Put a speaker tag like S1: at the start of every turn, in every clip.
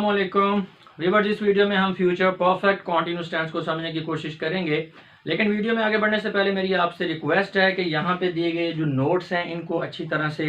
S1: अस्सलाम वालेकुम व्यूअर्स। इस वीडियो में हम फ्यूचर परफेक्ट कॉन्टिन्यूस टेंस को समझने की कोशिश करेंगे, लेकिन वीडियो में आगे बढ़ने से पहले मेरी आपसे रिक्वेस्ट है कि यहाँ पे दिए गए जो नोट्स हैं इनको अच्छी तरह से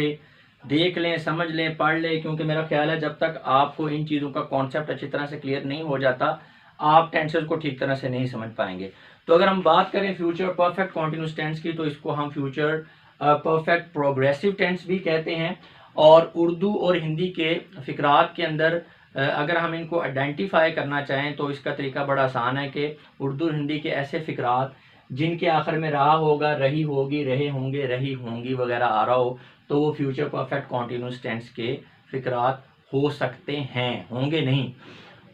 S1: देख लें, समझ लें, पढ़ लें, क्योंकि मेरा ख्याल है जब तक आपको इन चीज़ों का कॉन्सेप्ट अच्छी तरह से क्लियर नहीं हो जाता आप टेंसेस को ठीक तरह से नहीं समझ पाएंगे। तो अगर हम बात करें फ्यूचर परफेक्ट कॉन्टिन्यूस टेंस की, तो इसको हम फ्यूचर परफेक्ट प्रोग्रेसिव टेंस भी कहते हैं। और उर्दू और हिंदी के फ़िक्रात के अंदर अगर हम इनको आइडेंटिफाई करना चाहें तो इसका तरीका बड़ा आसान है कि उर्दू और हिंदी के ऐसे फ़िक्रात जिनके आखिर में रहा होगा, रही होगी, रहे होंगे, रही होंगी वगैरह आ रहा हो, तो वो फ्यूचर परफेक्ट कॉन्टिन्यूस टेंस के फ़िक्रात हो सकते हैं। होंगे नहीं,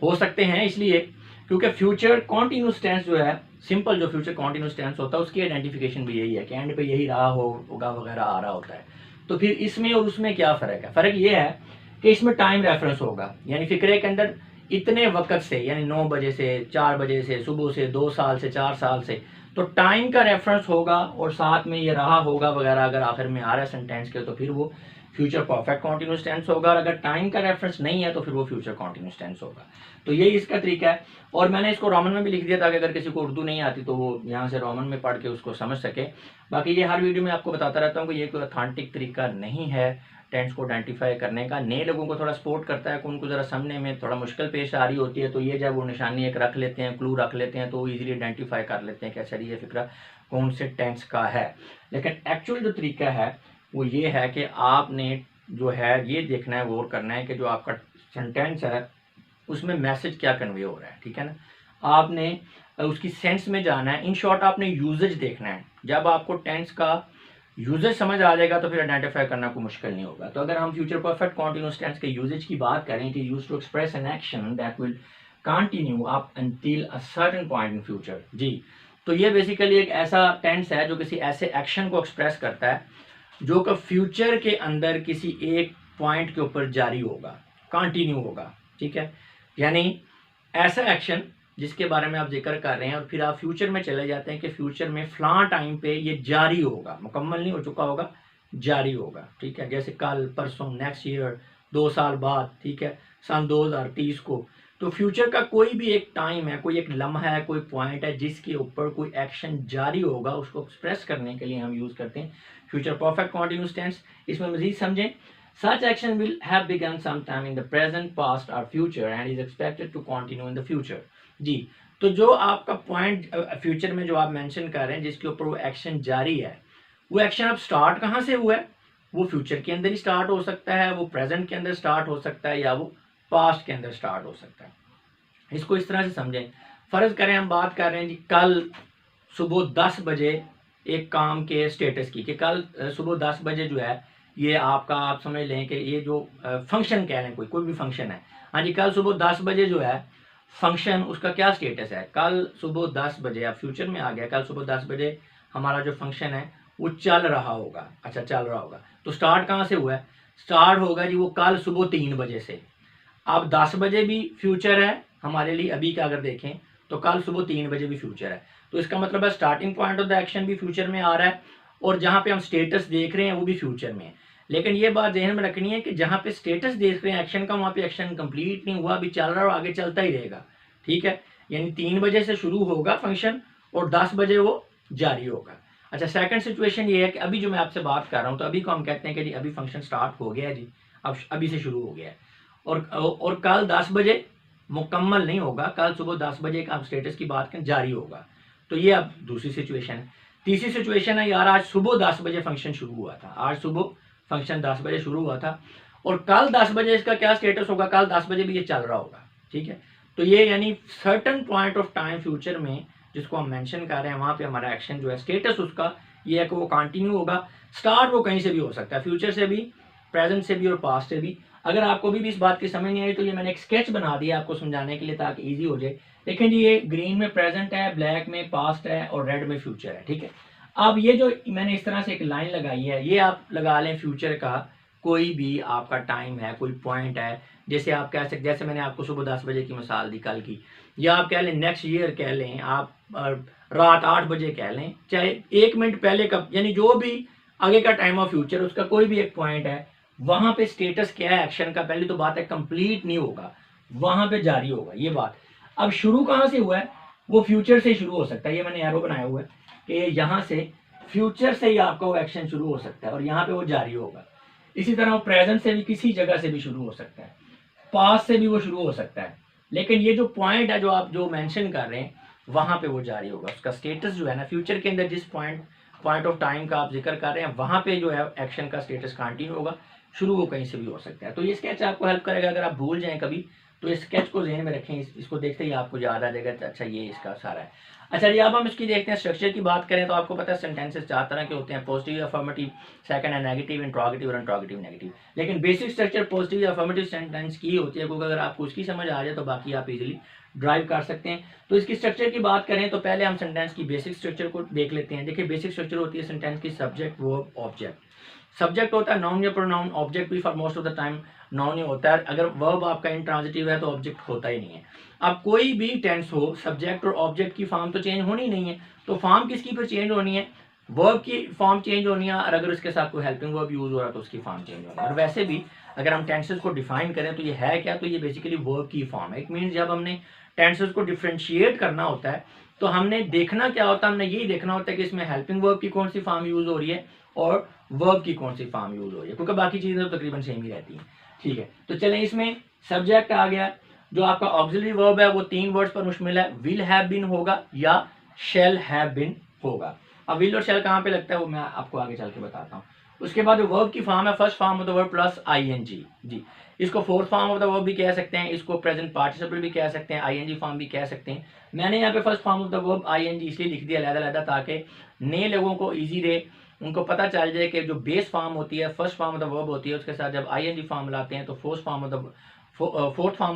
S1: हो सकते हैं, इसलिए क्योंकि फ्यूचर कॉन्टिन्यूस टेंस जो है, सिंपल जो फ्यूचर कॉन्टिन्यूस टेंस होता है उसकी आइडेंटिफिकेशन भी यही है कि एंड पे यही रहा होगा वगैरह आ रहा होता है। तो फिर इसमें और उसमें क्या फ़र्क है? फ़र्क ये है कि इसमें टाइम रेफरेंस होगा, यानी फ़िक्रे के अंदर इतने वक्त से, यानी 9 बजे से 4 बजे से, सुबह से, 2 साल से, 4 साल से, तो टाइम का रेफरेंस होगा और साथ में ये रहा होगा वगैरह अगर आखिर में आ रहा है सेंटेंस के, तो फिर वो फ्यूचर परफेक्ट कॉन्टिन्यूस टेंस होगा। और अगर टाइम का रेफरेंस नहीं है तो फिर वो फ्यूचर कॉन्टिन्यूस टेंस होगा। तो यही इसका तरीका है। और मैंने इसको रोमन में भी लिख दिया ताकि अगर किसी को उर्दू नहीं आती तो वो यहाँ से रोमन में पढ़ के उसको समझ सके। बाकी ये हर वीडियो में आपको बताता रहता हूँ कि ये कोई ऑथेंटिक तरीका नहीं है टेंस को आइडेंटिफाई करने का। नए लोगों को थोड़ा सपोर्ट करता है, उनको ज़रा समझने में थोड़ा मुश्किल पेश आ रही होती है, तो ये जब वो निशानी एक रख लेते हैं, क्लू रख लेते हैं, तो वो ईजिली आइडेंटिफाई कर लेते हैं कि अच्छा ये फिक्रा कौन से टेंस का है। लेकिन एक्चुअल जो तरीका है वो ये है कि आपने जो है ये देखना है, गौर करना है कि जो आपका सेंटेंस है उसमें मैसेज क्या कन्वे हो रहा है, ठीक है ना। आपने उसकी सेंस में जाना है। इन शॉर्ट आपने यूजेज देखना है। जब आपको टेंस का यूजेज समझ आ जाएगा तो फिर आइडेंटिफाई करना कोई मुश्किल नहीं होगा। तो अगर हम फ्यूचर परफेक्ट कॉन्टिन्यूस टेंस के यूजेज की बात करें, कि use to express an action that will continue up until a certain point in future. जी, तो ये बेसिकली एक ऐसा टेंस है जो किसी ऐसे एक्शन को एक्सप्रेस करता है जो कि फ्यूचर के अंदर किसी एक पॉइंट के ऊपर जारी होगा, कंटिन्यू होगा, ठीक है। यानी ऐसा एक्शन जिसके बारे में आप जिक्र कर रहे हैं और फिर आप फ्यूचर में चले जाते हैं कि फ्यूचर में फलां टाइम पे ये जारी होगा, मुकम्मल नहीं हो चुका होगा, जारी होगा, ठीक है। जैसे कल, परसों, नेक्स्ट ईयर, 2 साल बाद, ठीक है, सन 2030 को। तो फ्यूचर का कोई भी एक टाइम है, कोई एक लम्हा है, कोई पॉइंट है जिसके ऊपर कोई एक्शन जारी होगा, उसको एक्सप्रेस करने के लिए हम यूज़ करते हैं फ्यूचर परफेक्ट कॉन्टिन्यूस टेंस। इसमें मजीद समझें, such action will have begun sometime in the present, past or future and is expected to continue in the future। जी, तो जो आपका पॉइंट फ्यूचर में जो आप मेंशन कर रहे हैं जिसके ऊपर वो एक्शन जारी है, वो एक्शन अब स्टार्ट कहाँ से हुआ है? वो फ्यूचर के अंदर ही स्टार्ट हो सकता है, वो प्रेजेंट के अंदर स्टार्ट हो सकता है, या वो पास्ट के अंदर स्टार्ट हो सकता है। इसको इस तरह से समझें। फ़र्ज़ करें हम बात कर रहे हैं जी कल सुबह 10 बजे एक काम के स्टेटस की, कि कल सुबह 10 बजे जो है ये आपका, आप समझ लें कि ये जो फंक्शन कह लें, कोई भी फंक्शन है, हाँ जी, कल सुबह 10 बजे जो है फंक्शन, उसका क्या स्टेटस है? कल सुबह 10 बजे, अब फ्यूचर में आ गया, कल सुबह 10 बजे हमारा जो फंक्शन है वो चल रहा होगा। अच्छा, चल रहा होगा, तो स्टार्ट कहाँ से हुआ है? स्टार्ट होगा जी वो कल सुबह 3 बजे से। अब 10 बजे भी फ्यूचर है हमारे लिए, अभी का अगर देखें तो कल सुबह 3 बजे भी फ्यूचर है। तो इसका मतलब है starting point of the action भी फ्यूचर में आ रहा है और जहाँ पे हम स्टेटस देख रहे हैं वो भी फ्यूचर में है। लेकिन ये बात ध्यान में रखनी है कि जहाँ पे स्टेटस देख रहे हैं एक्शन का, वहाँ पे एक्शन कंप्लीट नहीं हुआ, अभी चल रहा है और आगे चलता ही रहेगा, ठीक है। यानी 3 बजे से शुरू होगा फंक्शन और 10 बजे वो जारी होगा। अच्छा, सेकंड सिचुएशन ये है कि अभी जो मैं आपसे बात कर रहा हूँ, तो अभी को हम कहते हैं कि जी अभी फंक्शन स्टार्ट हो गया है जी, अब अभी से शुरू हो गया है, और कल 10 बजे मुकम्मल नहीं होगा, कल सुबह 10 बजे का आप स्टेटस की बात करें जारी होगा। तो ये अब दूसरी सिचुएशन है। तीसरी सिचुएशन है, यार आज सुबह 10 बजे फंक्शन शुरू हुआ था, आज सुबह फंक्शन 10 बजे शुरू हुआ था और कल 10 बजे इसका क्या स्टेटस होगा? कल 10 बजे भी ये चल रहा होगा, ठीक है। तो ये यानी certain point of time future में जिसको हम मेंशन कर रहे हैं, वहाँ पे हमारा एक्शन जो है, स्टेटस उसका ये है कि वो कंटिन्यू होगा। स्टार्ट वो कहीं से भी हो सकता है, फ्यूचर से भी, प्रेजेंट से भी और पास्ट से भी। अगर आपको भी इस बात की समझ नहीं आई तो ये मैंने एक स्केच बना दिया आपको समझाने के लिए ताकि ईजी हो जाए। लेकिन ये ग्रीन में प्रेजेंट है, ब्लैक में पास्ट है और रेड में फ्यूचर है, ठीक है। अब ये जो मैंने इस तरह से एक लाइन लगाई है, ये आप लगा लें फ्यूचर का कोई भी आपका टाइम है, कोई पॉइंट है। जैसे आप कह सकते, जैसे मैंने आपको सुबह 10 बजे की मिसाल दी कल की, या आप कह लें नेक्स्ट ईयर कह लें, आप रात 8 बजे कह लें, चाहे 1 मिनट पहले का, यानी जो भी आगे का टाइम ऑफ फ्यूचर, उसका कोई भी एक पॉइंट है, वहाँ पे स्टेटस क्या है एक्शन का? पहली तो बात है कंप्लीट नहीं होगा, वहां पे जारी होगा। ये बात अब शुरू कहाँ से हुआ है, वो फ्यूचर से शुरू हो सकता है। ये मैंने एरो बनाया हुआ है कि यहाँ से फ्यूचर से ही आपका वो एक्शन शुरू हो सकता है और यहाँ पे वो जारी होगा। इसी तरह वो प्रेजेंट से भी किसी जगह से भी शुरू हो सकता है, पास से भी वो शुरू हो सकता है, लेकिन ये जो पॉइंट है जो आप जो मेंशन कर रहे हैं वहां पे वो जारी होगा। उसका स्टेटस जो है ना, फ्यूचर के अंदर जिस पॉइंट ऑफ टाइम का आप जिक्र कर रहे हैं वहां पे जो है एक्शन का स्टेटस कंटिन्यू होगा, शुरू वो कहीं से भी हो सकता है। तो ये स्केच आपको हेल्प करेगा। अगर आप भूल जाएं कभी तो इस स्केच को ज़हन में रखें, इसको देखते ही आपको याद आ जाएगा अच्छा ये इसका सारा है। अच्छा जी, अब हम इसकी देखते हैं स्ट्रक्चर की बात करें तो आपको पता है सेंटेंसेस 4 तरह के होते हैं, पॉजिटिव, अफर्मेटिव, सेकंड है नेगेटिव, इंट्रोगेटिव और इंट्रोगेटिव नेगेटिव। लेकिन बेसिक स्ट्रक्चर पॉजिटिव या अफर्मेटिव सेंटेंस की होती है, क्योंकि अगर आपको उसकी समझ आ जाए तो बाकी आप इजीली ड्राइव कर सकते हैं। तो इसकी स्ट्रक्चर की बात करें तो पहले हम सेंटेंस की बेसिक स्ट्रक्चर को देख लेते हैं। देखिए बेसिक स्ट्रक्चर होती है सेंटेंस की सब्जेक्ट, वर्ब, ऑब्जेक्ट। सब्जेक्ट होता है नाउन या प्रोनाउन, ऑब्जेक्ट भी for most of the time noun ही होता है। अगर वर्ब आपका इंट्रांजिटिव है तो ऑब्जेक्ट होता ही नहीं है। अब कोई भी टेंस हो, सब्जेक्ट और ऑब्जेक्ट की फॉर्म तो चेंज होनी नहीं है, तो फॉर्म किसकी पर चेंज होनी है, वर्ब की फॉर्म चेंज होनी है, और अगर उसके साथ कोई हेल्पिंग वर्ब यूज हो रहा है तो उसकी फॉर्म चेंज होनी है। और वैसे भी अगर हम टेंसेस को डिफाइन करें तो ये है क्या, तो ये बेसिकली वर्ब की फॉर्म है। इट मीन्स जब हमने टेंसेस को डिफ्रेंशिएट करना होता है तो हमने देखना क्या होता है, हमने यही देखना होता है कि इसमें हेल्पिंग वर्ब की कौन सी फॉर्म यूज हो रही है और वर्ब की कौन सी फॉर्म यूज हो रही है, क्योंकि बाकी चीजें तो तकरीबन सेम ही रहती हैं। ठीक है, तो चलें इसमें सब्जेक्ट आ गया, जो आपका ऑक्सिलरी वर्ब है वो 3 वर्ड्स पर मुश्तमिल है, विल हैव बीन होगा या शैल हैव बीन होगा। अब विल और शैल कहाँ पे लगता है वो मैं आपको आगे चल के बताता हूँ। उसके बाद जो वर्ब की फॉर्म है, first form of the verb plus ING जी, इसको fourth form of the verb भी कह सकते हैं, इसको प्रेजेंट पार्टिसिपल भी कह सकते हैं, आईएनजी फॉर्म भी कह सकते हैं। मैंने यहाँ पे first form of the verb ING इसलिए लिख दिया अलग-अलग ताकि नए लोगों को इजी रहे, उनको पता चल जाए कि जो बेस फॉर्म होती है, first form of the verb होती है, उसके साथ जब आईएनजी फॉर्म लाते हैं तो fourth form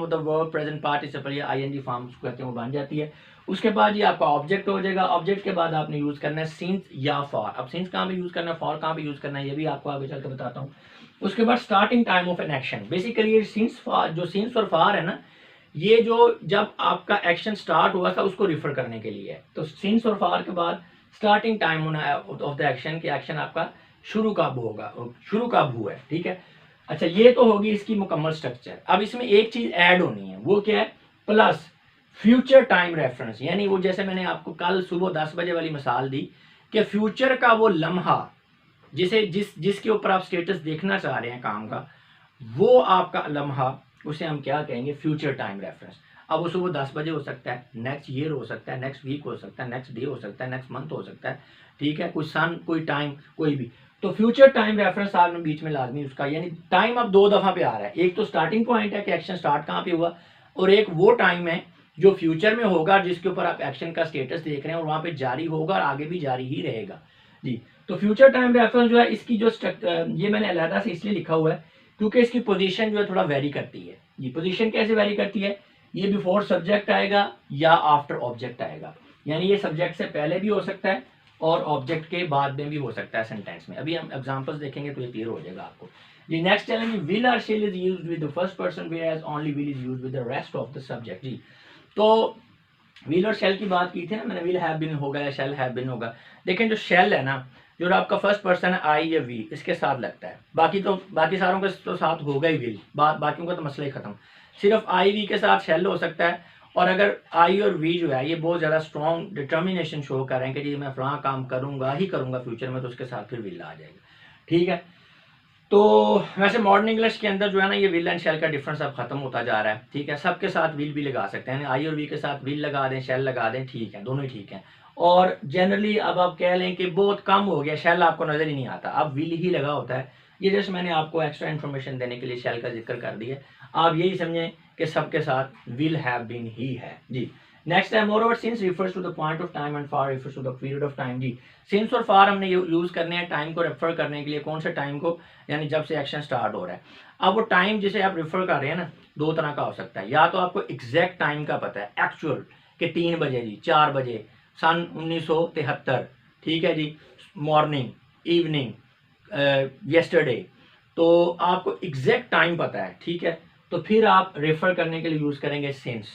S1: of the verb present participle या आईएनजी फॉर्म उसको कहते हैं वो बन जाती है। उसके बाद ये आपका ऑब्जेक्ट हो जाएगा। ऑब्जेक्ट के बाद आपने यूज करना है सिंस या फॉर। अब सिंस कहाँ पे यूज करना है, फॉर कहाँ पे यूज करना है, ये भी आपको आगे चल के बताता हूँ। उसके बाद starting time of an action, basically ये सिंस फॉर, जो सिंस और फॉर है ना, ये जो जब आपका एक्शन स्टार्ट हुआ था उसको रिफर करने के लिए है। तो सिंस और फॉर के बाद स्टार्टिंग टाइम होना ऑफ द एक्शन कि एक्शन आपका शुरू कब होगा, शुरू कब हुआ है। ठीक है, अच्छा ये तो होगी इसकी मुकम्मल स्ट्रक्चर। अब इसमें एक चीज ऐड होनी है, वो क्या है, प्लस फ्यूचर टाइम रेफरेंस। यानी वो जैसे मैंने आपको कल सुबह 10 बजे वाली मिसाल दी कि फ्यूचर का वो लम्हा जिसे जिसके ऊपर आप स्टेटस देखना चाह रहे हैं काम का, वो आपका लम्हा उसे हम क्या कहेंगे, फ्यूचर टाइम रेफरेंस। अब वो सुबह 10 बजे हो सकता है, नेक्स्ट ईयर हो सकता है, नेक्स्ट वीक हो सकता है, नेक्स्ट डे हो सकता है, नेक्स्ट मंथ हो सकता है। ठीक है, कोई सन, कोई टाइम, कोई भी। तो फ्यूचर टाइम रेफरेंस आपने बीच में लाजमी उसका, यानी टाइम अब 2 दफा पे आ रहा है। एक तो स्टार्टिंग पॉइंट है कि एक्शन स्टार्ट कहाँ पे हुआ, और एक वो टाइम है जो फ्यूचर में होगा जिसके ऊपर आप एक्शन का स्टेटस देख रहे हैं और वहां पे जारी होगा और आगे भी जारी ही रहेगा जी। तो फ्यूचर टाइम रेफरेंस जो है इसकी जो ये मैंने अलहदा से इसलिए लिखा हुआ है क्योंकि इसकी पोजीशन जो है थोड़ा वेरी करती है जी। पोजीशन कैसे वेरी करती है, ये बिफोर सब्जेक्ट आएगा या आफ्टर ऑब्जेक्ट आएगा, यानी ये सब्जेक्ट से पहले भी हो सकता है और ऑब्जेक्ट के बाद में भी हो सकता है सेंटेंस में। अभी हम एग्जांपल्स देखेंगे तो ये क्लियर हो जाएगा आपको जी। नेक्स्ट चैलेंज, विल और shall is used with the first person whereas only will is used with the rest of the subject जी। तो विल और शैल की बात की थी ना मैंने, विल हैव बीन होगा या शैल हैव बीन होगा। लेकिन जो शैल है ना, जो आपका फर्स्ट पर्सन है आई या वी, इसके साथ लगता है, बाकी सारों के तो साथ होगा ही विल, बाकियों का तो मसला ही खत्म। सिर्फ आई वी के साथ शैल हो सकता है, और अगर आई और वी जो है ये बहुत ज़्यादा स्ट्रॉन्ग डिटर्मिनेशन शो कर रहे हैं कि जी मैं फलां काम करूंगा ही करूंगा फ्यूचर में, तो उसके साथ फिर विल आ जाएगा। ठीक है, तो वैसे मॉडर्न इंग्लिश के अंदर जो है ना ये विल एंड शैल का डिफरेंस अब खत्म होता जा रहा है। ठीक है, सबके साथ विल भी लगा सकते हैं, आई और वी के साथ विल लगा दें, शैल लगा दें, ठीक है, दोनों ही ठीक है। और जनरली अब आप कह लें कि बहुत कम हो गया, शैल आपको नजर ही नहीं आता, अब विल ही लगा होता है। ये जस्ट मैंने आपको एक्स्ट्रा इन्फॉर्मेशन देने के लिए शैल का जिक्र कर दिया। आप यही समझें कि सबके साथ विल हैव बीन ही है जी। नेक्स्ट है moreover since refers to the point of time and for refers to the period of time जी। सिंस और फार हमने यूज करने हैं टाइम को रेफर करने के लिए, कौन से टाइम को, यानी जब से एक्शन स्टार्ट हो रहा है। अब वो टाइम जिसे आप रेफर कर रहे हैं ना, 2 तरह का हो सकता है, या तो आपको एग्जैक्ट टाइम का पता है, एक्चुअल कि 3 बजे जी, 4 बजे सन 1973, ठीक है जी, मॉर्निंग, इवनिंग, येस्टरडे, तो आपको एग्जैक्ट टाइम पता है। ठीक है, तो फिर आप रेफर करने के लिए यूज करेंगे सिंस।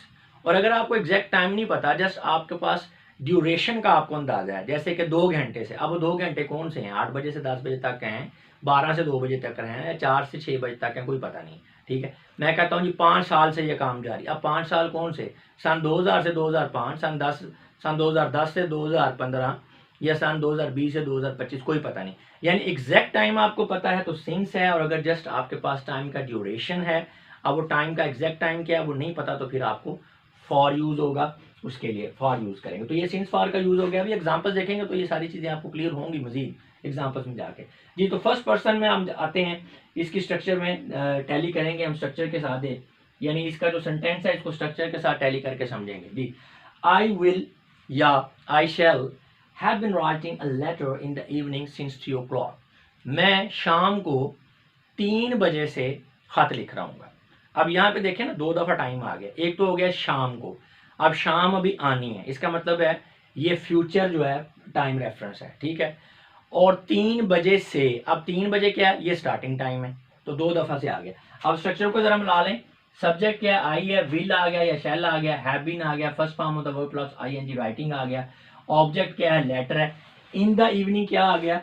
S1: और अगर आपको एग्जैक्ट टाइम नहीं पता, जस्ट आपके पास ड्यूरेशन का आपको अंदाजा है, जैसे कि 2 घंटे से, अब वो 2 घंटे कौन से हैं, 8 बजे से 10 बजे तक हैं, 12 से 2 बजे तक हैं, या 4 से 6 बजे तक हैं, कोई पता नहीं। ठीक है, मैं कहता हूँ जी 5 साल से ये काम जारी। अब 5 साल कौन से, सन 2000 से 2005, सन 2010 से 2015 या सन 2020 से 2025, कोई पता नहीं। यानी एग्जैक्ट टाइम आपको पता है तो सिंस है, और अगर जस्ट आपके पास टाइम का ड्यूरेशन है, अब वो टाइम का एग्जैक्ट टाइम क्या है वो नहीं पता, तो फिर आपको फॉर यूज होगा, उसके लिए फॉर यूज करेंगे। तो ये सिंस फॉर का यूज हो गया। अभी एग्जांपल्स देखेंगे तो ये सारी चीजें आपको क्लियर होंगी मजीद एग्जांपल्स में जाके। जी, तो फर्स्ट पर्सन में हम आते हैं, इसकी स्ट्रक्चर में टैली करेंगे हम स्ट्रक्चर के साथ, यानी इसका जो सेंटेंस है इसको स्ट्रक्चर के साथ टैली करके समझेंगे। जी, आई विल या I shall have been writing a letter in the evening since 3 o'clock। मैं शाम को 3 बजे से खत लिख रहा हूँ। अब यहाँ पे देखें ना, 2 दफा टाइम आ गया। एक तो हो गया शाम को, अब शाम अभी आनी है, इसका मतलब है ये फ्यूचर जो है टाइम रेफरेंस है, ठीक है। और 3 बजे से, अब 3 बजे क्या है, ये स्टार्टिंग टाइम है, तो 2 दफा से आ गया। अब स्ट्रक्चर को जरा मिला लें। सब्जेक्ट क्या है, आई है, विल आ गया या शैल आ गया, हैव बीन आ गया, first form of the verb plus ING writing आ गया। ऑब्जेक्ट क्या है, लेटर है। इन द इवनिंग क्या आ गया,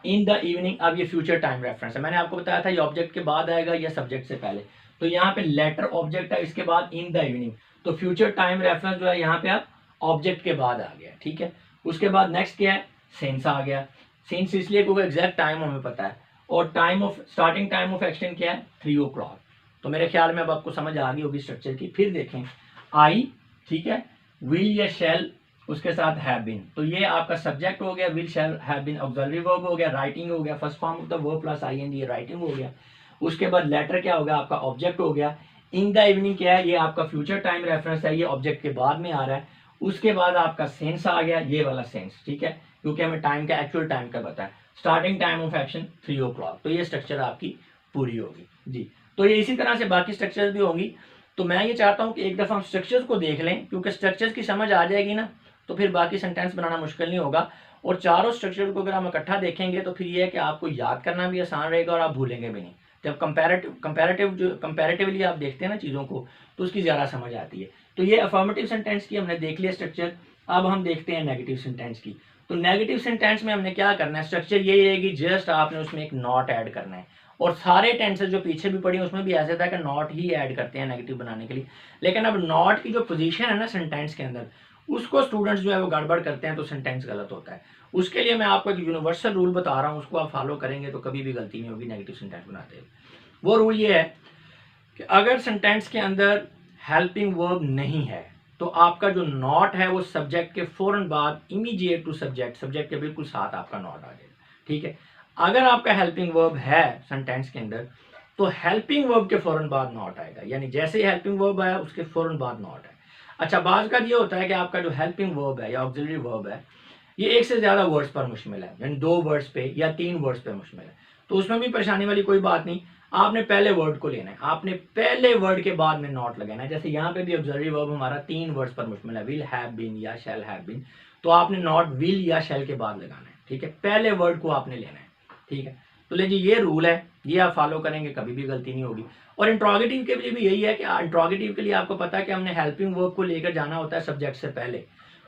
S1: इन द इवनिंग। अब ये फ्यूचर टाइम रेफरेंस है, मैंने आपको बताया था ये ऑब्जेक्ट के बाद आएगा या सब्जेक्ट से पहले। तो यहाँ पे लेटर ऑब्जेक्ट है, इसके बाद इन द इवनिंग, तो फ्यूचर टाइम रेफरेंस जो है यहाँ पे आप ऑब्जेक्ट के बाद आ गया, ठीक है। उसके बाद नेक्स्ट क्या है, सिंस आ गया। सिंस इसलिए क्योंकि एग्जैक्ट टाइम हमें पता है, और time of starting time of action क्या है, 3 o'clock। तो मेरे ख्याल में अब आपको समझ आ गई होगी स्ट्रक्चर की। फिर देखें, आई, ठीक है, विल या शैल, उसके साथ हैव बीन, तो ये आपका सब्जेक्ट हो गया, will shall have been auxiliary verb हो गया, राइटिंग हो गया, first form of the verb plus ING writing हो गया। उसके बाद लेटर क्या हो गया, आपका ऑब्जेक्ट हो गया। इन द इवनिंग क्या है, ये आपका फ्यूचर टाइम रेफरेंस है, ये ऑब्जेक्ट के बाद में आ रहा है। उसके बाद आपका सेंस आ गया, ये वाला सेंस, ठीक है, क्योंकि हमें टाइम का एक्चुअल टाइम का पता है। Starting time of action 3 o'clock। तो ये स्ट्रक्चर आपकी पूरी होगी जी। तो ये इसी तरह से बाकी स्ट्रक्चर्स भी होंगी। तो मैं ये चाहता हूँ कि एक दफ़ा हम स्ट्रक्चर्स को देख लें, क्योंकि स्ट्रक्चर्स की समझ आ जाएगी ना, तो फिर बाकी सेंटेंस बनाना मुश्किल नहीं होगा। और चारों स्ट्रक्चर को अगर हम इकट्ठा देखेंगे तो फिर ये है कि आपको याद करना भी आसान रहेगा और आप भूलेंगे भी नहीं। जब कंपैरेटिवली आप देखते हैं ना चीज़ों को, तो उसकी ज़्यादा समझ आती है। तो ये अफर्मेटिव सेंटेंस की हमने देख लिया स्ट्रक्चर। अब हम देखते हैं नेगेटिव सेंटेंस की। तो नेगेटिव सेंटेंस में हमने क्या करना है, स्ट्रक्चर यही है कि जस्ट आपने उसमें एक नॉट ऐड करना है। और सारे टेंसेस जो पीछे भी पढ़ी उसमें भी ऐसे था कि नॉट ही ऐड करते हैं नेगेटिव बनाने के लिए। लेकिन अब नॉट की जो पोजीशन है ना सेंटेंस के अंदर, उसको स्टूडेंट्स जो है वो गड़बड़ करते हैं, तो सेंटेंस गलत होता है। उसके लिए मैं आपको एक यूनिवर्सल रूल बता रहा हूँ, उसको आप फॉलो करेंगे तो कभी भी गलती नहीं होगी नेगेटिव सेंटेंस बनाते हुए। वो रूल ये है कि अगर सेंटेंस के अंदर हेल्पिंग वर्ब नहीं है, तो आपका जो नॉट है वो सब्जेक्ट के फौरन बाद इमीडिएट टू सब्जेक्ट के बिल्कुल साथ आपका नॉट आ जाएगा, ठीक है। अगर आपका हेल्पिंग वर्ब है सेंटेंस के अंदर, तो हेल्पिंग वर्ब के फौरन बाद नॉट आएगा, यानी जैसे ही हेल्पिंग वर्ब आया उसके फौरन बाद नॉट है। अच्छा, बाज़ का ये होता है कि आपका जो हेल्पिंग वर्ब है या ऑक्सिलरी वर्ब है, ये एक से ज़्यादा वर्ड्स पर मुश्तमिल है, यानी 2 वर्ड्स पे या 3 वर्ड्स पे मुश्तमिल है। तो उसमें भी परेशानी वाली कोई बात नहीं। आपने पहले वर्ड को लेना है, आपने पहले वर्ड के बाद में नॉट लगाना है। जैसे यहाँ पे भी ऑक्सिलरी वर्ब हमारा 3 वर्ड्स पर मुश्तमिल है, विल हैव बीन या शैल हैव बीन, तो आपने नॉट विल या शैल के बाद लगाना है, ठीक है। पहले वर्ड को आपने लेना है, ठीक है। तो ले जी, ये रूल है, ये आप फॉलो करेंगे कभी भी गलती नहीं होगी। और इंट्रोगेटिव के लिए भी यही है कि इंट्रोगेटिव के लिए आपको पता है कि हमने हेल्पिंग वर्ब को लेकर जाना होता है सब्जेक्ट से पहले।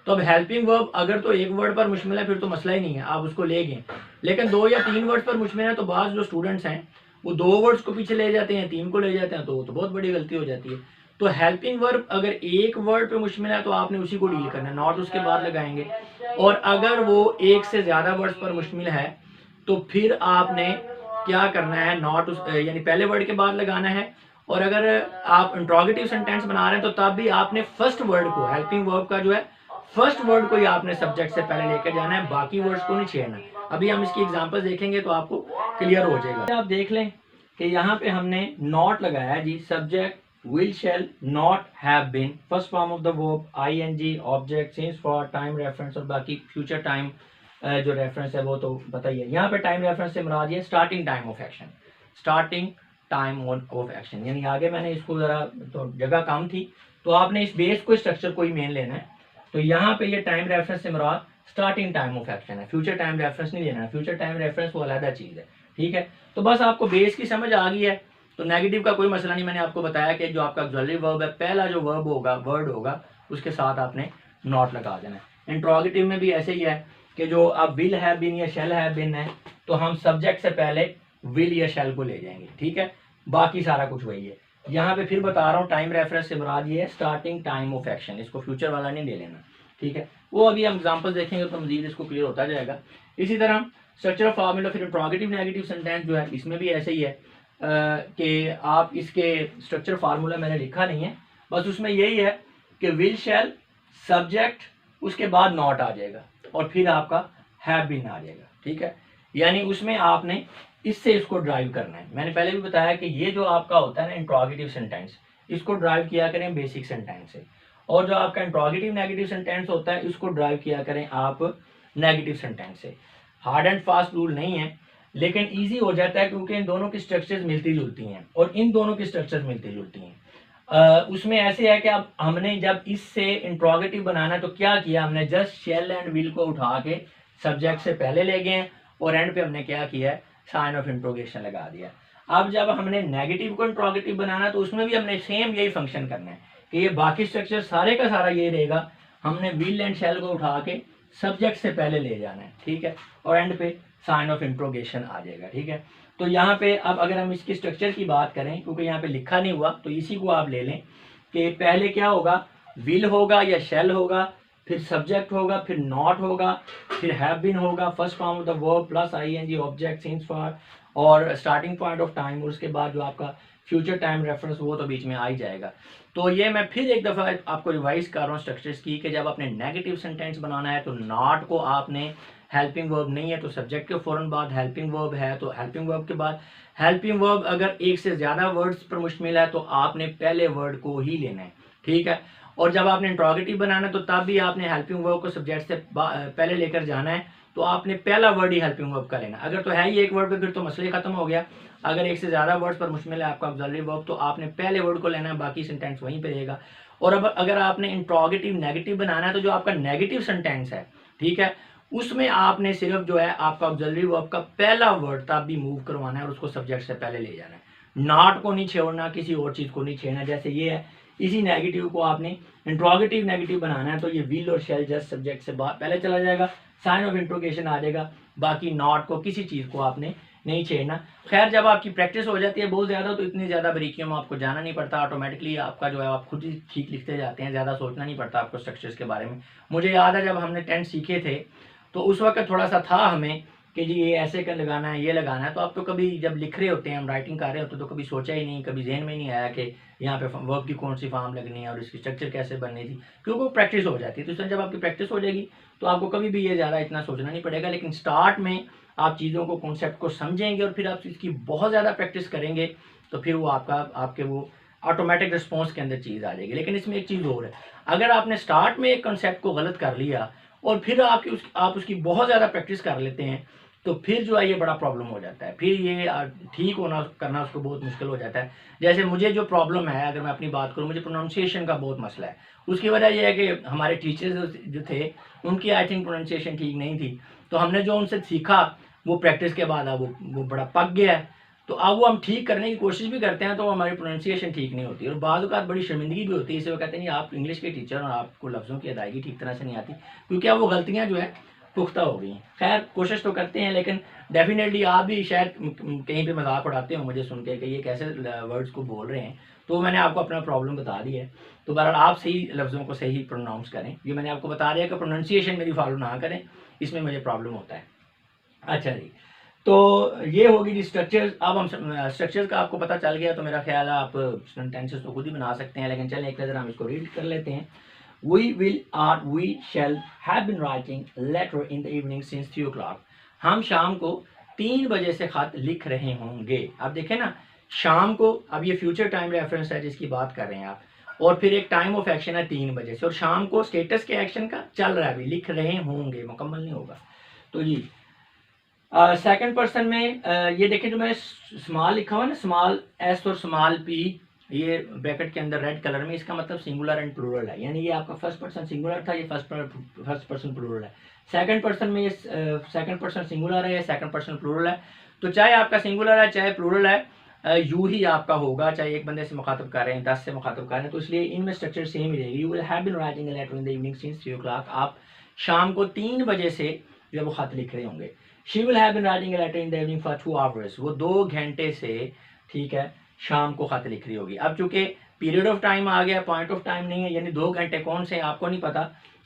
S1: तो अब हेल्पिंग वर्ब अगर तो एक वर्ड पर मुश्तमिल है फिर तो मसला ही नहीं है, आप उसको ले गए। लेकिन 2 या 3 वर्ड पर मुश्तमिल है, तो बाज़ जो स्टूडेंट्स हैं वो 2 वर्ड्स को पीछे ले जाते हैं, 3 को ले जाते हैं, तो वो तो बहुत बड़ी गलती हो जाती है। तो हेल्पिंग वर्ब अगर एक वर्ड पे मुश्तमिल है तो आपने उसी को डील करना है, नॉट उसके बाद लगाएंगे। और अगर वो एक से ज़्यादा वर्ड्स पर मुश्तमिल है तो फिर आपने क्या करना है, नॉट यानी पहले वर्ड के बाद लगाना है। और अगर आप इंट्रोगेटिव सेंटेंस बना रहे हैं तो तब भी आपने फर्स्ट वर्ड को, हेल्पिंग वर्ब का जो है फर्स्ट वर्ड को ही आपने सब्जेक्ट से पहले लेकर जाना है, बाकी वर्ड्स को नहीं छेड़ना। अभी हम इसकी एग्जांपल देखेंगे तो आपको क्लियर हो जाएगा। आप देख लें कि यहाँ पे हमने नॉट लगाया है जी, subject will shall not have been, first form of the verb ING, object, since for, time reference, और बाकी फ्यूचर टाइम जो रेफरेंस है वो तो पता ही है। यहाँ पे टाइम रेफरेंस से मुराद ये starting time of action, starting time of action, यानी आगे मैंने इसको ज़रा तो जगह कम थी, तो आपने इस बेस को स्ट्रक्चर को ही मेन लेना है। तो यहाँ पे ये टाइम रेफरेंस से मुराद स्टार्टिंग टाइम ऑफ एक्शन है, फ्यूचर टाइम रेफरेंस नहीं लेना है, फ्यूचर टाइम रेफरेंस वो अलग चीज़ है, ठीक है। तो बस आपको बेस की समझ आ गई है, तो नेगेटिव का कोई मसला नहीं। मैंने आपको बताया कि जो आपका ऑक्सिलरी वर्ब है, पहला जो वर्ब होगा, वर्ड होगा, उसके साथ आपने नॉट लगा देना है। इंट्रोगेटिव में भी ऐसे ही है कि जो अब विल हैव बीन या शैल हैव बीन है, तो हम सब्जेक्ट से पहले विल या शैल को ले जाएंगे, ठीक है। बाकी सारा कुछ वही है। यहाँ पे फिर बता रहा हूँ, टाइम रेफरेंस से मुराद ये है स्टार्टिंग टाइम ऑफ एक्शन, इसको फ्यूचर वाला नहीं ले लेना, ठीक है। वो अभी हम एग्जांपल देखेंगे तो मजीद इसको क्लियर होता जाएगा। इसी तरह स्ट्रक्चर ऑफ फॉर्मूला, फिर इंट्रोगेटिव नेगेटिव सेंटेंस जो है इसमें भी ऐसे ही है कि आप इसके स्ट्रक्चर फार्मूला मैंने लिखा नहीं है, बस उसमें यही है कि विल शैल सब्जेक्ट, उसके बाद नॉट आ जाएगा और फिर आपका हैव बीन आ जाएगा, ठीक है। यानी उसमें आपने इससे इसको ड्राइव करना है। मैंने पहले भी बताया कि ये जो आपका होता है ना इंट्रोगेटिव सेंटेंस, इसको ड्राइव किया करें बेसिक सेंटेंस से, और जो आपका इंट्रोगेटिव नेगेटिव सेंटेंस होता है इसको ड्राइव किया करें आप नेगेटिव सेंटेंस से। हार्ड एंड फास्ट रूल नहीं है, लेकिन ईजी हो जाता है क्योंकि इन दोनों की स्ट्रक्चर्स मिलती जुलती हैं और इन दोनों की स्ट्रक्चर्स मिलती जुलती हैं। उसमें ऐसे है कि अब हमने जब इससे इंट्रोगेटिव बनाना तो क्या किया, हमने जस्ट शेल एंड विल को उठा के सब्जेक्ट से पहले ले गए और एंड पे हमने क्या किया है, साइन ऑफ इंट्रोगेशन लगा दिया। अब जब हमने नेगेटिव को इंट्रोगेटिव बनाना तो उसमें भी हमने सेम यही फंक्शन करना है कि ये बाकी स्ट्रक्चर सारे का सारा ये रहेगा, हमने विल एंड शेल को उठा के सब्जेक्ट से पहले ले जाना है, ठीक है, और एंड पे साइन ऑफ इंट्रोगेशन आ जाएगा, ठीक है। तो यहाँ पे अब अगर हम इसकी स्ट्रक्चर की बात करें, क्योंकि यहाँ पे लिखा नहीं हुआ तो इसी को आप ले लें कि पहले क्या होगा, विल होगा या शेल होगा, फिर सब्जेक्ट होगा, फिर नॉट होगा, फिर हैव बीन होगा, first form of the verb plus ING object since for और स्टार्टिंग पॉइंट ऑफ टाइम, और उसके बाद जो आपका फ्यूचर टाइम रेफरेंस वो तो बीच में आ ही जाएगा। तो ये मैं फिर एक दफ़ा आपको रिवाइज कर रहा हूँ स्ट्रक्चर्स की कि जब आपने नेगेटिव सेंटेंस बनाना है तो नॉट को आपने, हेल्पिंग वर्ब नहीं है तो सब्जेक्ट के फ़ौरन बाद हेल्पिंग वर्ब है तो हेल्पिंग वर्ब के बाद हेल्पिंग वर्ब, अगर एक से ज़्यादा वर्ड्स पर मुश्तमिल है तो आपने पहले वर्ड को ही लेना है, ठीक है। और जब आपने इंट्रोगेटिव बनाना है तो तब भी आपने हेल्पिंग वर्ब को सब्जेक्ट से पहले लेकर जाना है, तो आपने पहला वर्ड ही हेल्पिंग वर्ब का लेना। अगर तो है ही एक वर्ड पे फिर तो मसले खत्म हो गया। अगर एक से ज़्यादा वर्ड्स पर मुश्तमिल है आपका ऑक्सिलरी वर्ब तो आपने पहले वर्ड को लेना है, बाकी सेंटेंस वहीं पे रहेगा। और अब अगर आपने इंट्रोगेटिव नेगेटिव बनाना है तो जो आपका नेगेटिव सेंटेंस है, ठीक है, उसमें आपने सिर्फ जो है आपका ऑक्सिलरी वर्ब का पहला वर्ड तब भी मूव करवाना है और उसको सब्जेक्ट से पहले ले जाना है। नॉट को नहीं छोड़ना, किसी और चीज़ को नहीं छेड़ना। जैसे ये है, इसी नेगेटिव को आपने इंट्रोगेटिव नेगेटिव बनाना है तो ये विल और शेल जस्ट सब्जेक्ट से पहले चला जाएगा, साइन ऑफ इंट्रोगेशन आ जाएगा, बाकी नॉट को किसी चीज़ को आपने नहीं छेड़ना। खैर जब आपकी प्रैक्टिस हो जाती है बहुत ज़्यादा तो इतनी ज़्यादा बारीकियों में आपको जाना नहीं पड़ता, ऑटोमेटिकली आपका जो है आप खुद ही ठीक लिखते जाते हैं, ज़्यादा सोचना नहीं पड़ता आपको स्ट्रक्चर्स के बारे में। मुझे याद है जब हमने 10 सीखे थे तो उस वक्त थोड़ा सा था हमें कि जी ये ऐसे कर लगाना है, ये लगाना है, तो आप तो कभी जब लिख रहे होते हैं, हम राइटिंग कर रहे होते तो कभी सोचा ही नहीं, कभी जहन में नहीं आया कि यहाँ पे वर्ब की कौन सी फॉर्म लगनी है और इसकी स्ट्रक्चर कैसे बननी थी, क्योंकि वो प्रैक्टिस हो जाती है। तो इसमें जब आपकी प्रैक्टिस हो जाएगी तो आपको कभी भी ये ज़्यादा इतना सोचना नहीं पड़ेगा। लेकिन स्टार्ट में आप चीज़ों को, कॉन्सेप्ट को समझेंगे और फिर आप इसकी बहुत ज़्यादा प्रैक्टिस करेंगे तो फिर वो आपके वो ऑटोमेटिक रिस्पॉन्स के अंदर चीज़ आ जाएगी। लेकिन इसमें एक चीज़ और है, अगर आपने स्टार्ट में एक कॉन्सेप्ट को गलत कर लिया और फिर आप उसकी बहुत ज़्यादा प्रैक्टिस कर लेते हैं तो फिर जो है ये बड़ा प्रॉब्लम हो जाता है, फिर ये ठीक होना करना उसको बहुत मुश्किल हो जाता है। जैसे मुझे जो प्रॉब्लम है, अगर मैं अपनी बात करूँ, मुझे प्रोनाउंसिएशन का बहुत मसला है। उसकी वजह यह है कि हमारे टीचर्स जो थे उनकी आई थिंक प्रोनाउंसिएशन ठीक नहीं थी, तो हमने जो उनसे सीखा वो प्रैक्टिस के बाद अब वो बड़ा पक गया है। तो अब वो हम ठीक करने की कोशिश भी करते हैं तो हमारी प्रोनाउंसिएशन ठीक नहीं होती और बाद औक़ात बड़ी शर्मिंदगी भी होती है। इसे वो कहते हैं नहीं आप इंग्लिश के टीचर और आपको लफ्ज़ों की अदायगी ठीक तरह से नहीं आती, क्योंकि अब वो गलतियाँ जो है पुख्ता हो गई हैं। खैर कोशिश तो करते हैं, लेकिन डेफिनेटली आप भी शायद कहीं पे मजाक उड़ाते हो मुझे सुन के कि ये कैसे वर्ड्स को बोल रहे हैं, तो मैंने आपको अपना प्रॉब्लम बता दी है। तो बहरहाल आप सही लफ्ज़ों को सही प्रोनाउंस करें, ये मैंने आपको बता दिया कि प्रोनाउंसिएशन मेरी फॉलो ना करें, इसमें मुझे प्रॉब्लम होता है। अच्छा जी, तो ये होगी जी स्ट्रक्चर्स। अब हम स्ट्रक्चर्स का आपको पता चल गया तो मेरा ख्याल है आप सेंटेंसेस तो खुद ही बना सकते हैं। लेकिन चलें एक नज़र हम इसको रीड कर लेते हैं। We will or we shall have been writing letter in the evening since 3 o'clock. हम शाम को 3 बजे से खत लिख रहे होंगे। अब देखें ना, शाम को, अब ये फ्यूचर टाइम रेफरेंस है जिसकी बात कर रहे हैं आप, और फिर एक टाइम ऑफ एक्शन है 3 बजे से, और शाम को स्टेटस के एक्शन का चल रहा है, अभी लिख रहे होंगे, मुकम्मल नहीं होगा। तो जी सेकंड पर्सन में ये देखें जो मैंने स्मॉल लिखा हुआ है ना, स्मॉल एस और स्मॉल पी, ये ब्रैकेट के अंदर रेड कलर में, इसका मतलब सिंगुलर एंड प्लूरल है। यानी ये आपका फर्स्ट पर्सन सिंगुलर था, ये फर्स्ट पर्सन प्लूरल है। सेकंड पर्सन में ये सेकंड पर्सन सिंगुलर है, ये सेकंड पर्सन प्लूरल है। तो चाहे आपका सिंगुलर है चाहे प्लूरल है, यू ही आपका होगा, चाहे एक बंदे से मुखातब कर रहे हैं 10 से मुखातब कर रहे हैं, तो इसलिए इनमें स्ट्रक्चर सेम ही रहेगी। You will have been writing a letter in the evening since 3 o'clock। आप शाम को 3 बजे से जो वो खत लिख रहे होंगे। She will have been writing a letter in the evening for 2 hours। वो 2 घंटे से, ठीक है, शाम को ख़त लिख रही होगी। अब चूंकि पीरियड ऑफ टाइम आ गया, पॉइंट ऑफ टाइम नहीं है, यानी 2 घंटे कौन से आपको नहीं पता,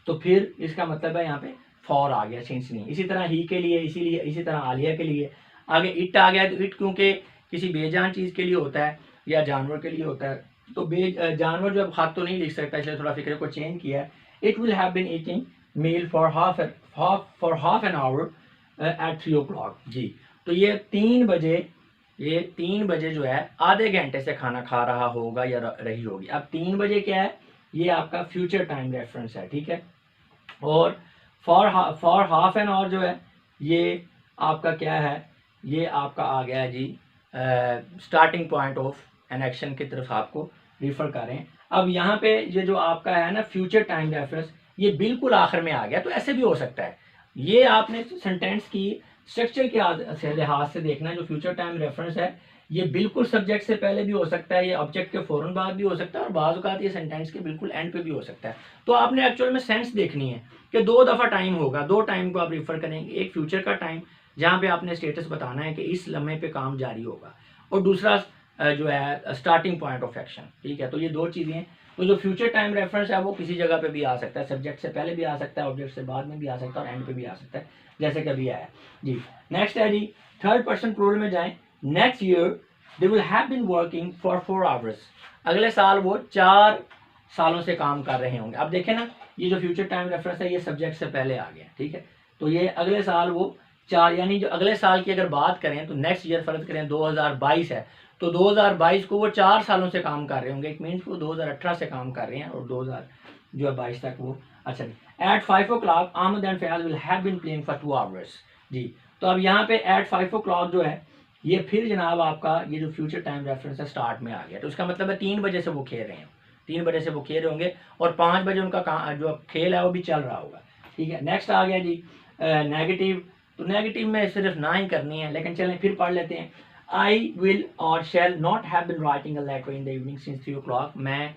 S1: तो फिर इसका मतलब है यहाँ पे फॉर आ गया, सिंस नहीं। इसी तरह ही के लिए, इसीलिए इसी तरह आलिया के लिए। आगे इट आ गया, तो इट क्योंकि किसी बेजान चीज़ के लिए होता है या जानवर के लिए होता है, तो जानवर जो अब ख़त तो नहीं लिख सकता, इसलिए थोड़ा फिक्र को चेंज किया है। It will have been eating meal for half an hour at 3 o'clock जी। तो ये 3 बजे जो है आधे घंटे से खाना खा रहा होगा या रही होगी। अब 3 बजे क्या है, ये आपका फ्यूचर टाइम रेफरेंस है, ठीक है। और फॉर हाफ एन आवर जो है ये आपका क्या है, ये आपका आ गया जी starting point of an action की तरफ आपको रिफर करें। अब यहाँ पे ये जो आपका है ना फ्यूचर टाइम रेफरेंस, ये बिल्कुल आखिर में आ गया, तो ऐसे भी हो सकता है। ये आपने सेंटेंस की स्ट्रक्चर के लिहाज से देखना है। जो फ्यूचर टाइम रेफरेंस है ये बिल्कुल सब्जेक्ट से पहले भी हो सकता है, ये ऑब्जेक्ट के फौरन बाद भी हो सकता है, और बाज़ औक़ात ये सेंटेंस के बिल्कुल एंड पे भी हो सकता है। तो आपने एक्चुअल में सेंस देखनी है कि 2 दफ़ा टाइम होगा, 2 टाइम को आप रिफ़र करेंगे। एक फ्यूचर का टाइम जहाँ पे आपने स्टेटस बताना है कि इस लम्हे पे काम जारी होगा, और दूसरा जो है स्टार्टिंग पॉइंट ऑफ एक्शन, ठीक है। तो ये 2 चीज़ें हैं। तो जो फ्यूचर टाइम रेफरेंस है वो किसी जगह पे भी आ सकता है, सब्जेक्ट से पहले भी आ सकता है, ऑब्जेक्ट से बाद में भी आ सकता है, और एंड पे भी आ सकता है, जैसे कभी आया जी। नेक्स्ट है जी, थर्ड पर्सन प्लूरल में जाएं। Next year they will have been working for 4 hours। अगले साल वो 4 सालों से काम कर रहे होंगे। अब देखें ना, ये जो फ्यूचर टाइम रेफरेंस है ये सब्जेक्ट से पहले आ गया, ठीक है। तो ये अगले साल वो 4, यानी जो अगले साल की अगर बात करें तो नेक्स्ट ईयर फर्ज करें 2022 है, तो 2022 को वो 4 सालों से काम कर रहे होंगे। इट मीन्स वो 2018 से काम कर रहे हैं और 2022 तक वो। अच्छा जी, एट 5 o'clock आमद and Fayaz will have been playing for 2 hours जी। तो अब यहाँ पे एट 5 o'clock जो है ये फिर जनाब आपका ये जो फ्यूचर टाइम रेफरेंस है स्टार्ट में आ गया। तो इसका मतलब है 3 बजे से वो खेल रहे हैं, 3 बजे से वो खेल रहे होंगे, और 5 बजे उनका जो खेल है वो भी चल रहा होगा, ठीक है। नेक्स्ट आ गया जी नेगेटिव। तो नेगेटिव में सिर्फ ना ही करनी है, लेकिन चलें फिर पढ़ लेते हैं। आई विल और shall not have been writing a letter in the evening since 3 o'clock। मैं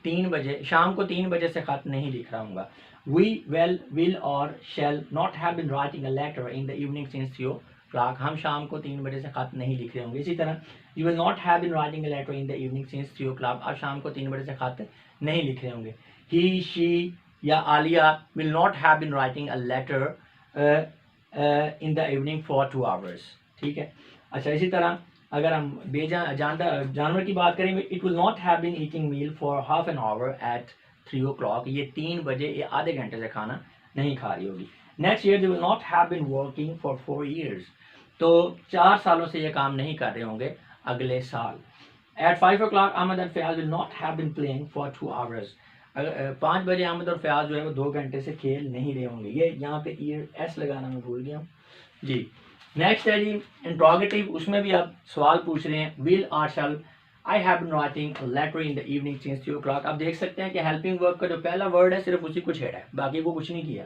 S1: 3 बजे शाम को 3 बजे से खत नहीं लिख रहा हूँ। वी विल और shall not have been writing a letter in the evening since 3 o'clock। हम शाम को 3 बजे से खत नहीं लिख रहे होंगे। इसी तरह you will not have been writing a letter in the evening since 3 o'clock। आप शाम को 3 बजे से खत नहीं लिख रहे होंगे। ही शी या Aliya will not have been writing a letter in the evening for 2 hours, ठीक है। अच्छा, इसी तरह अगर हम जानवर की बात करें, it will not have been eating meal for half an hour at 3 o'clock। ये 3 बजे, ये आधे घंटे से खाना नहीं खा रही होगी। Next year they will not have been working for 4 years। तो 4 सालों से ये काम नहीं कर रहे होंगे अगले साल। एट 5 o'clock आमद and Fayaz will not have been playing for 2 hours। 5 बजे आमद और फयाज जो है वो 2 घंटे से खेल नहीं रहे होंगे। ये यहाँ पे ईयर एस लगाना मैं भूल गया हूँ जी। नेक्स्ट है जी इंट्रोगेटिव। उसमें भी आप सवाल पूछ रहे हैं, विल और shall I have been writing a letter in the evening since 3 o'clock। आप देख सकते हैं कि हेल्पिंग वर्ब का जो पहला वर्ड है सिर्फ उसी को छेड़ा है, बाकी को कुछ नहीं किया।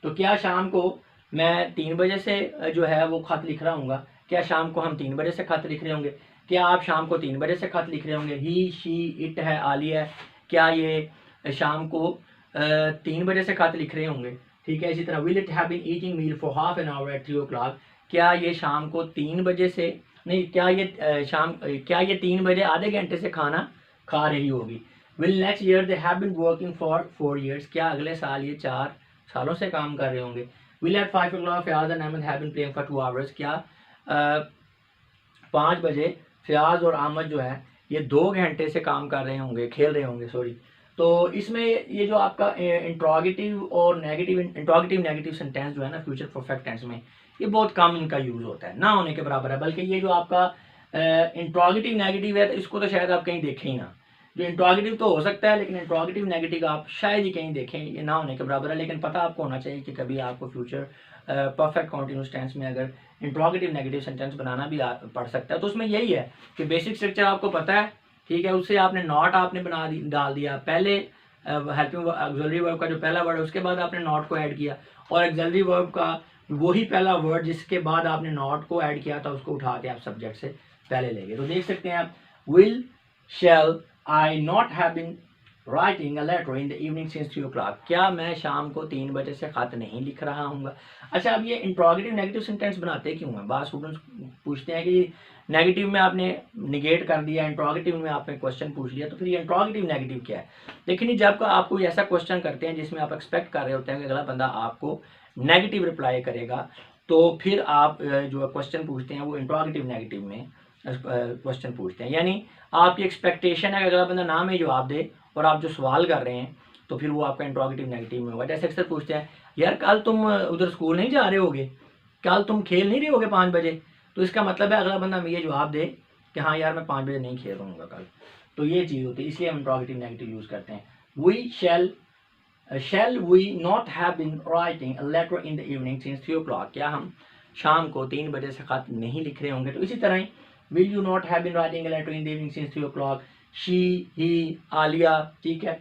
S1: तो क्या शाम को मैं 3 बजे से जो है वो खत लिख रहा हूँ? क्या शाम को हम 3 बजे से खत लिख रहे होंगे? क्या आप शाम को 3 बजे से खत लिख रहे होंगे? ही शी इट है आलिया, क्या ये शाम को 3 बजे से खत लिख रहे होंगे? ठीक है। इसी तरह will it have been eating meal for half an hour at 3 o'clock। क्या ये शाम को 3 बजे से नहीं, क्या ये 3 बजे आधे घंटे से खाना खा रही होगी? Will next year they have been working for 4 years। क्या अगले साल ये 4 सालों से काम कर रहे होंगे? Will at 5 o'clock Fayaz and Ahmad have been playing for 2 hours। क्या 5 बजे फयाज और अहमद जो है ये 2 घंटे से काम कर रहे होंगे, खेल रहे होंगे, सॉरी। तो इसमें ये जो आपका इंट्रोगेटिव और नेगेटिव सेंटेंस जो है ना फ्यूचर परफेक्ट टेंस में, ये बहुत कम इनका यूज़ होता है, ना होने के बराबर है। बल्कि ये जो आपका इंट्रोगेटिव नेगेटिव है, तो इसको तो शायद आप कहीं देखें ही ना। जो इंट्रोगेटिव तो हो सकता है, लेकिन इंट्रोगेटिव नेगेटिव आप शायद ही कहीं देखें, ये ना होने के बराबर है। लेकिन पता आपको होना चाहिए कि कभी आपको फ्यूचर परफेक्ट कॉन्टिन्यूस टेंस में अगर इंट्रोगेटिव नेगेटिव सेंटेंस बनाना भी पड़ सकता है, तो उसमें यही है कि बेसिक स्ट्रक्चर आपको पता है, ठीक है। उससे आपने नॉट आपने डाल दिया पहले हेल्पिंग ऑक्सिलरी वर्ब का जो पहला वर्ड है, उसके बाद आपने नॉट को ऐड किया, और ऑक्सिलरी वर्ब का वही पहला वर्ड जिसके बाद आपने नॉट को ऐड किया था, उसको उठा के आप सब्जेक्ट से पहले ले गए। तो देख सकते हैं आप, will shall I not have been writing a letter in the evening since 3 o'clock। क्या मैं शाम को 3 बजे से खत नहीं लिख रहा हूँ? अच्छा, अब ये इंट्रोगेटिव नेगेटिव सेंटेंस बनाते क्यों हैं? बात स्टूडेंट्स पूछते हैं कि नेगेटिव में आपने निगेट कर दिया, इंट्रोगेटिव में आपने क्वेश्चन पूछ लिया, तो फिर ये इंट्रोगेटिव नेगेटिव क्या है। लेकिन जब आपको ऐसा क्वेश्चन करते हैं जिसमें आप एक्सपेक्ट कर रहे होते हैं कि अगला बंदा आपको नेगेटिव रिप्लाई करेगा, तो फिर आप जो क्वेश्चन पूछते हैं वो इंट्रोगेटिव नेगेटिव में क्वेश्चन पूछते हैं। यानी आपकी एक्सपेक्टेशन है कि अगला बंदा ना में जवाब दे और आप जो सवाल कर रहे हैं तो फिर वो आपका इंट्रोगेटिव नेगेटिव में होगा। जैसे अक्सर पूछते हैं, यार कल तुम उधर स्कूल नहीं जा रहे होगे, कल तुम खेल नहीं रहे होगे 5 बजे, तो इसका मतलब है अगला बंदा हमें ये जवाब दे कि हाँ यार मैं 5 बजे नहीं खेल रहूँगा कल। तो ये चीज़ होती है, इसलिए हम इंट्रोगेटिव नेगेटिव यूज़ करते हैं। We shall we not have been writing a letter in the evening since 3 o'clock, क्या हम शाम को 3 बजे से खत नहीं लिख रहे होंगे। तो इसी तरह ही will you not have been writing a letter in the evening since 3 o'clock, she, he, Alia, ठीक है।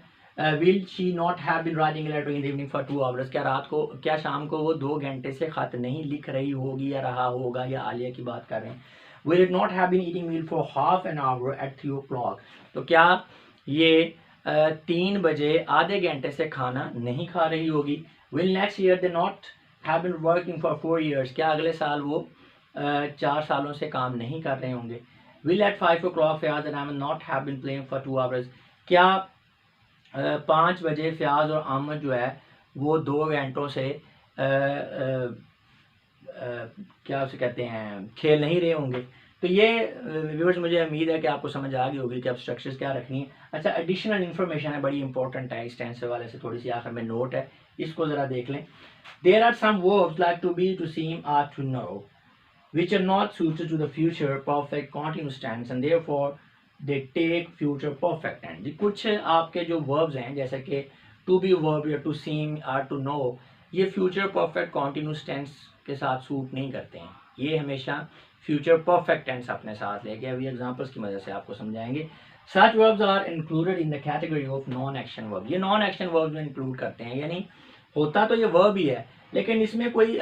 S1: will she not have been writing a letter in the evening for 2 hours, क्या शाम को वो 2 घंटे से खत नहीं लिख रही होगी या रहा होगा, या आलिया की बात कर रहे हैं। will it not have been eating meal for half an hour at 3 o'clock, तो क्या ये 3 बजे आधे घंटे से खाना नहीं खा रही होगी। will next year they not have been working for 4 years, क्या अगले साल वो 4 सालों से काम नहीं कर रहे होंगे। will at 5 o'clock Fayaz and Ahmed not have been playing for 2 hours, क्या 5 बजे फयाज और अहमद जो है वो 2 घंटों से क्या उसे कहते हैं खेल नहीं रहे होंगे। तो ये व्यूअर्स मुझे उम्मीद है कि आपको समझ आ गई होगी कि आप स्ट्रक्चर्स क्या रखनी है। अच्छा, एडिशनल इन्फॉर्मेशन है, बड़ी इंपॉर्टेंट है, इस टेंस वाले से थोड़ी सी आखिर में नोट है, इसको ज़रा देख लें। There are some verbs like to be, to seem, are to know which are not suited to the future perfect continuous tense and therefore they take future perfect tense। कुछ आपके जो verbs हैं जैसे कि to be verb या to seem or to know, ये future perfect continuous tense के साथ सूट नहीं करते हैं, ये हमेशा future perfect tense अपने साथ लेके अभी एग्जांपल्स की मदद से आपको समझाएंगे। Such verbs are included in the category of non-action verb, ये non-action verbs में इंक्लूड करते हैं, यानी होता तो ये verb ही है लेकिन इसमें कोई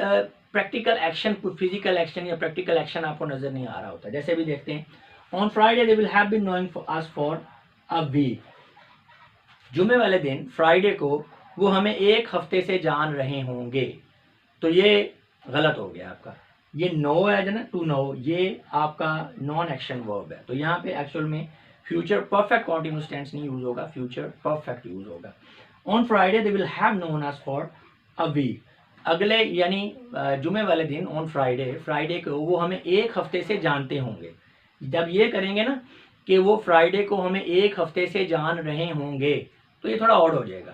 S1: प्रैक्टिकल एक्शन, फिजिकल एक्शन या प्रैक्टिकल एक्शन आपको नजर नहीं आ रहा होता। जैसे भी देखते हैं, on Friday they will have been knowing us for a week, जुमे वाले दिन फ्राइडे को वो हमें 1 हफ्ते से जान रहे होंगे, तो ये गलत हो गया आपका। ये नो है जो ना, टू नो, ये आपका नॉन एक्शन वर्ब है, तो यहाँ पे एक्चुअल में फ्यूचर परफेक्ट कॉन्टिन्यूस टेंस नहीं यूज होगा, फ्यूचर परफेक्ट यूज होगा। On Friday they will have known us for a week, अगले यानी जुमे वाले दिन, ऑन फ्राइडे को वो हमें 1 हफ्ते से जानते होंगे। जब ये करेंगे ना कि वो फ्राइडे को हमें 1 हफ्ते से जान रहे होंगे, तो ये थोड़ा ऑड हो जाएगा।